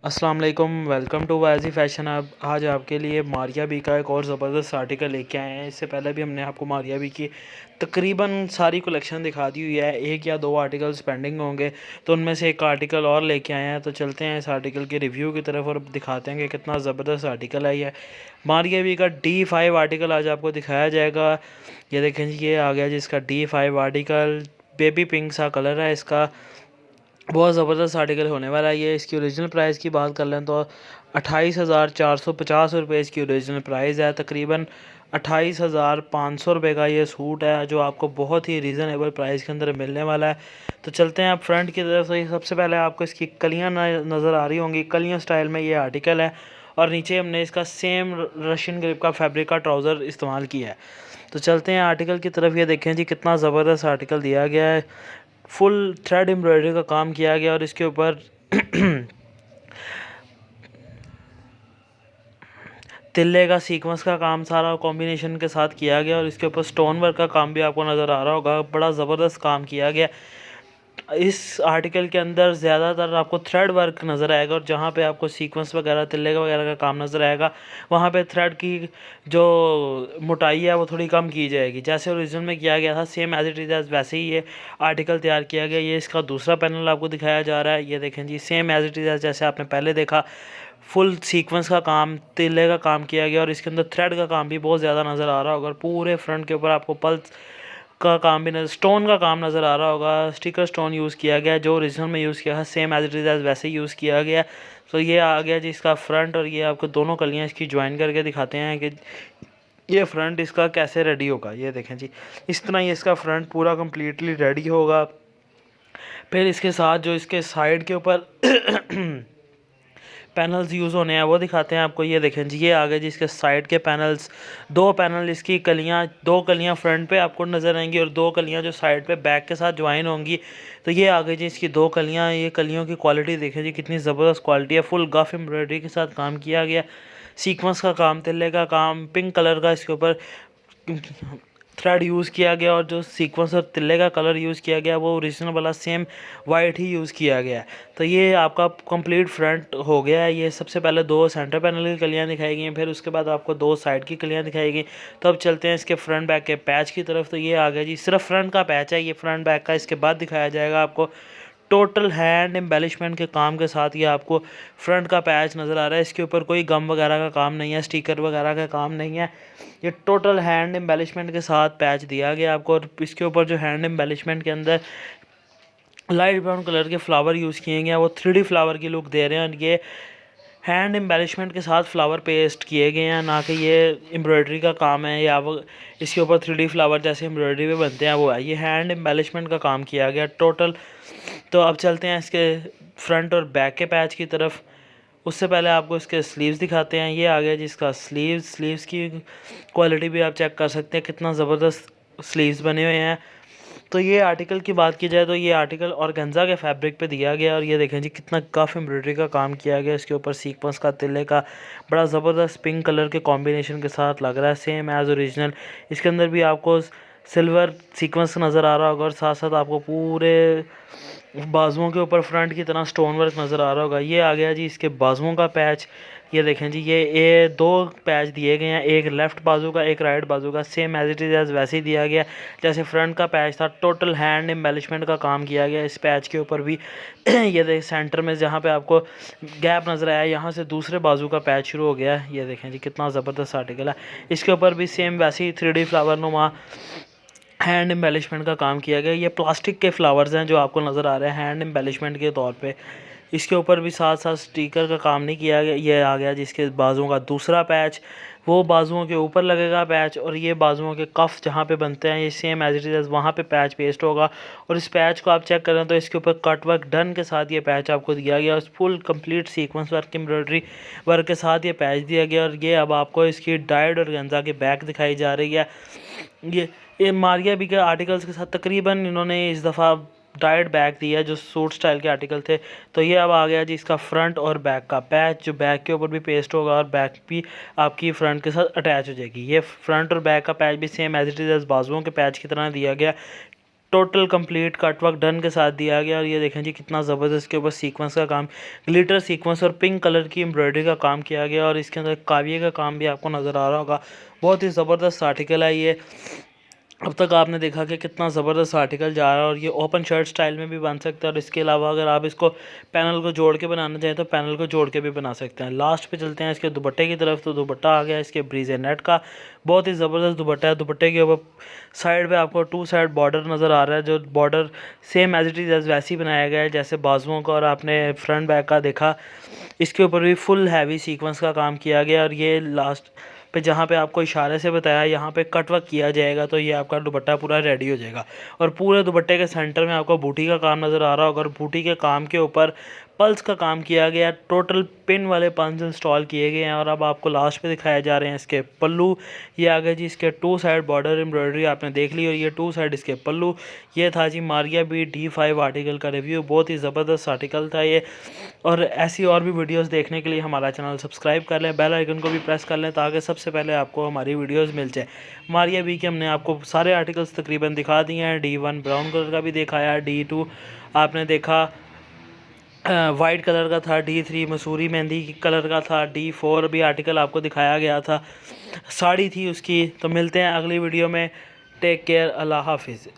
अस्सलाम वालेकुम, welcome to Vaji fashion. अब आज आपके लिए मारिया बी का एक और ज़बरदस्त आर्टिकल लेके आए हैं। इससे पहले भी हमने आपको मारिया बी की तकरीबन सारी कलेक्शन दिखा दी हुई है। एक या दो आर्टिकल्स पेंडिंग होंगे, तो उनमें से एक आर्टिकल और लेके आए हैं। तो चलते हैं इस आर्टिकल के रिव्यू की तरफ और दिखाते हैं कि कितना ज़बरदस्त आर्टिकल है। ये मारिया बी का D5 आर्टिकल आज आपको दिखाया जाएगा। ये देखें जी, ये आ गया जी इसका D5 आर्टिकल। बेबी पिंक सा कलर है इसका, बहुत ज़बरदस्त आर्टिकल होने वाला है ये। इसकी ओरिजिनल प्राइस की बात कर लें तो 28,450 रुपये इसकी ओरिजिनल प्राइस है। तकरीबन 28,500 रुपये का ये सूट है, जो आपको बहुत ही रीज़नेबल प्राइस के अंदर मिलने वाला है। तो चलते हैं आप फ्रंट की तरफ से। सबसे पहले आपको इसकी कलियाँ नज़र आ रही होंगी, कलियाँ स्टाइल में ये आर्टिकल है। और नीचे हमने इसका सेम रशियन ग्रिप का फैब्रिक का ट्राउज़र इस्तेमाल किया है। तो चलते हैं आर्टिकल की तरफ। ये देखें जी, कितना ज़बरदस्त आर्टिकल दिया गया है। फुल थ्रेड एम्ब्रॉयडरी का काम किया गया और इसके ऊपर तिल्ले का सीक्वेंस का काम सारा कॉम्बिनेशन के साथ किया गया और इसके ऊपर स्टोन वर्क का काम भी आपको नज़र आ रहा होगा। बड़ा ज़बरदस्त काम किया गया। इस आर्टिकल के अंदर ज़्यादातर आपको थ्रेड वर्क नज़र आएगा और जहाँ पे आपको सीक्वेंस वगैरह तिल्ले वगैरह का काम नज़र आएगा, वहाँ पे थ्रेड की जो मोटाई है वो थोड़ी कम की जाएगी। जैसे ओरिजिनल में किया गया था, same as it is as वैसे ही ये आर्टिकल तैयार किया गया। ये इसका दूसरा पैनल आपको दिखाया जा रहा है। ये देखें जी, same as it is as जैसे आपने पहले देखा। फुल सीक्वेंस का काम, तिल्ले का काम किया गया और इसके अंदर थ्रेड का काम भी बहुत ज़्यादा नज़र आ रहा होगा। और पूरे फ्रंट के ऊपर आपको पल्स का काम भी नज़र, स्टोन का काम नज़र आ रहा होगा। स्टिकर स्टोन यूज़ किया गया, जो ओरिजिनल में यूज़ किया है same as it is as वैसे ही यूज़ किया गया। तो ये आ गया जी इसका फ्रंट। और ये आपको दोनों कलियाँ इसकी ज्वाइन करके दिखाते हैं कि ये फ्रंट इसका कैसे रेडी होगा। ये देखें जी, इस तरह ये इसका फ्रंट पूरा कम्प्लीटली रेडी होगा। फिर इसके साथ जो इसके साइड के ऊपर पैनल्स यूज़ होने हैं वो दिखाते हैं आपको। ये देखें जी, ये आ गए जी इसके साइड के पैनल्स। दो पैनल इसकी कलियाँ, दो कलियाँ फ्रंट पे आपको नज़र आएंगी और दो कलियाँ जो साइड पे बैक के साथ ज्वाइन होंगी। तो ये आ गई जी इसकी दो कलियाँ। ये कलियों की क्वालिटी देखें जी, कितनी ज़बरदस्त क्वालिटी है। फुल गफ एम्ब्रॉयडरी के साथ काम किया गया, सीक्वेंस का काम, तिल्ले का काम, पिंक कलर का इसके ऊपर थ्रेड यूज़ किया गया और जो सीक्वेंस और तिल्ले का कलर यूज़ किया गया वो ओरिजिनल वाला सेम वाइट ही यूज़ किया गया है। तो ये आपका कंप्लीट फ्रंट हो गया है। ये सबसे पहले दो सेंटर पैनल की कलियाँ दिखाई गई, फिर उसके बाद आपको दो साइड की कलियाँ दिखाई गई। तो अब चलते हैं इसके फ्रंट बैक के पैच की तरफ। तो ये आ गया जी, सिर्फ फ्रंट का पैच है ये, फ्रंट बैक का इसके बाद दिखाया जाएगा आपको। टोटल हैंड एम्बेलिशमेंट के काम के साथ ये आपको फ्रंट का पैच नज़र आ रहा है। इसके ऊपर कोई गम वगैरह का काम नहीं है, स्टिकर वगैरह का काम नहीं है। ये टोटल हैंड एम्बेलिशमेंट के साथ पैच दिया गया आपको। और इसके ऊपर जो हैंड एम्बेलिशमेंट के अंदर लाइट ब्राउन कलर के फ्लावर यूज़ किए गए हैं, वो 3D फ्लावर की लुक दे रहे हैं। और ये हैंड एम्बेलिशमेंट के साथ फ्लावर पेस्ट किए गए हैं, ना कि ये एम्ब्रॉयडरी का काम है या वो इसके ऊपर 3D फ्लावर जैसे एम्ब्रॉयडरी में बनते हैं वो है। ये हैंड एम्बेलिशमेंट का काम किया गया टोटल। तो अब चलते हैं इसके फ्रंट और बैक के पैच की तरफ। उससे पहले आपको इसके स्लीव्स दिखाते हैं। ये आ गया जिसका स्लीव्स की क्वालिटी भी आप चेक कर सकते हैं, कितना ज़बरदस्त स्लीव्स बने हुए हैं। तो ये आर्टिकल की बात की जाए तो ये आर्टिकल ऑर्गेन्जा के फैब्रिक पे दिया गया और ये देखें जी, कितना काफ़ी एम्ब्रॉयडरी का काम किया गया। इसके ऊपर सीक्वेंस का, तिल्ले का बड़ा ज़बरदस्त पिंक कलर के कॉम्बिनेशन के साथ लग रहा है, सेम एज़ ओरिजिनल। इसके अंदर भी आपको सिल्वर सीक्वेंस नज़र आ रहा होगा और साथ साथ आपको पूरे बाजुओं के ऊपर फ्रंट की तरह स्टोन वर्क नज़र आ रहा होगा। ये आ गया जी इसके बाजुओं का पैच। ये देखें जी, ये दो पैच दिए गए हैं, एक लेफ़्ट बाजू का, एक राइट बाजू का, same as it is as वैसे ही दिया गया जैसे फ्रंट का पैच था। टोटल हैंड एम्बेलिशमेंट का काम किया गया इस पैच के ऊपर भी। ये देख सेंटर में जहाँ पे आपको गैप नज़र आया, यहाँ से दूसरे बाजू का पैच शुरू हो गया। ये देखें जी, कितना ज़बरदस्त आर्टिकल है। इसके ऊपर भी सेम वैसे ही 3D फ्लावर नुमा हैंड एम्बेलिशमेंट का काम किया गया। ये प्लास्टिक के फ्लावर्स हैं जो आपको नज़र आ रहे हैं हैंड एम्बेलिशमेंट के तौर पे। इसके ऊपर भी साथ साथ स्टिकर का काम नहीं किया गया। ये आ गया जिसके बाजुओं का दूसरा पैच, वो बाजुओं के ऊपर लगेगा पैच। और ये बाजुओं के कफ जहाँ पे बनते हैं, ये सेम एज इट इज़ वहाँ पे पैच पेस्ट होगा। और इस पैच को आप चेक करें तो इसके ऊपर कट वर्क डन के साथ ये पैच आपको दिया गया, full complete sequence work embroidery work के साथ ये पैच दिया गया। और ये अब आपको इसकी डाइड और गंजा की बैक दिखाई जा रही है। ये मारिया बी के आर्टिकल्स के साथ तकरीबन इन्होंने इस दफ़ा डाइड बैक दिया जो सूट स्टाइल के आर्टिकल थे। तो ये अब आ गया जी इसका फ्रंट और बैक का पैच, जो बैक के ऊपर भी पेस्ट होगा और बैक भी आपकी फ्रंट के साथ अटैच हो जाएगी। ये फ्रंट और बैक का पैच भी सेम एज इट इज़ बाजुओं के पैच की तरह दिया गया। टोटल कंप्लीट कटवर्क डन के साथ दिया गया। और ये देखें जी कितना ज़बरदस्त इसके ऊपर सीक्वेंस का काम, ग्लिटर सीक्वेंस और पिंक कलर की एम्ब्रॉयडरी का काम किया गया। और इसके अंदर काविये का काम भी आपको नज़र आ रहा होगा। बहुत ही ज़बरदस्त आर्टिकल है ये। अब तक आपने देखा कि कितना ज़बरदस्त आर्टिकल जा रहा है और ये ओपन शर्ट स्टाइल में भी बन सकता है। और इसके अलावा अगर आप इसको पैनल को जोड़ के बनाना चाहें तो पैनल को जोड़ के भी बना सकते हैं। लास्ट पे चलते हैं इसके दुपट्टे की तरफ। तो दुपट्टा आ गया इसके ब्रीजे नेट का, बहुत ही ज़बरदस्त दुपट्टा है। दुपट्टे के ऊपर साइड पे आपको 2 साइड बॉर्डर नज़र आ रहा है, जो border same as it is as वैसे ही बनाया गया है जैसे बाजुओं का और आपने फ्रंट बैक का देखा। इसके ऊपर भी फुल हैवी सीक्वेंस का काम किया गया। और ये लास्ट पे जहाँ पे आपको इशारे से बताया यहाँ पे कट वर्क किया जाएगा तो ये आपका दुपट्टा पूरा रेडी हो जाएगा। और पूरे दुपट्टे के सेंटर में आपको बूटी का काम नज़र आ रहा होगा और बूटी के काम के ऊपर पल्स का काम किया गया। टोटल पिन वाले पल्स इंस्टॉल किए गए हैं। और अब आपको लास्ट पे दिखाए जा रहे हैं इसके पल्लू। ये आ गए जी इसके 2 साइड बॉर्डर एम्ब्रॉयडरी आपने देख ली और ये 2 साइड इसके पल्लू। ये था जी मारिया बी D5 आर्टिकल का रिव्यू, बहुत ही ज़बरदस्त आर्टिकल था ये। और ऐसी और भी वीडियोस देखने के लिए हमारा चैनल सब्सक्राइब कर लें, बेल आइकन को भी प्रेस कर लें ताकि सबसे पहले आपको हमारी वीडियोस मिल जाए। मारिया बी के हमने आपको सारे आर्टिकल्स तकरीबन दिखा दिए हैं। D1 ब्राउन कलर का भी दिखाया, D2 आपने देखा वाइट कलर का था, D3 मसूरी मेहंदी कलर का था, D4 भी आर्टिकल आपको दिखाया गया था, साड़ी थी उसकी। तो मिलते हैं अगली वीडियो में। टेक केयर, अल्लाह हाफिज़।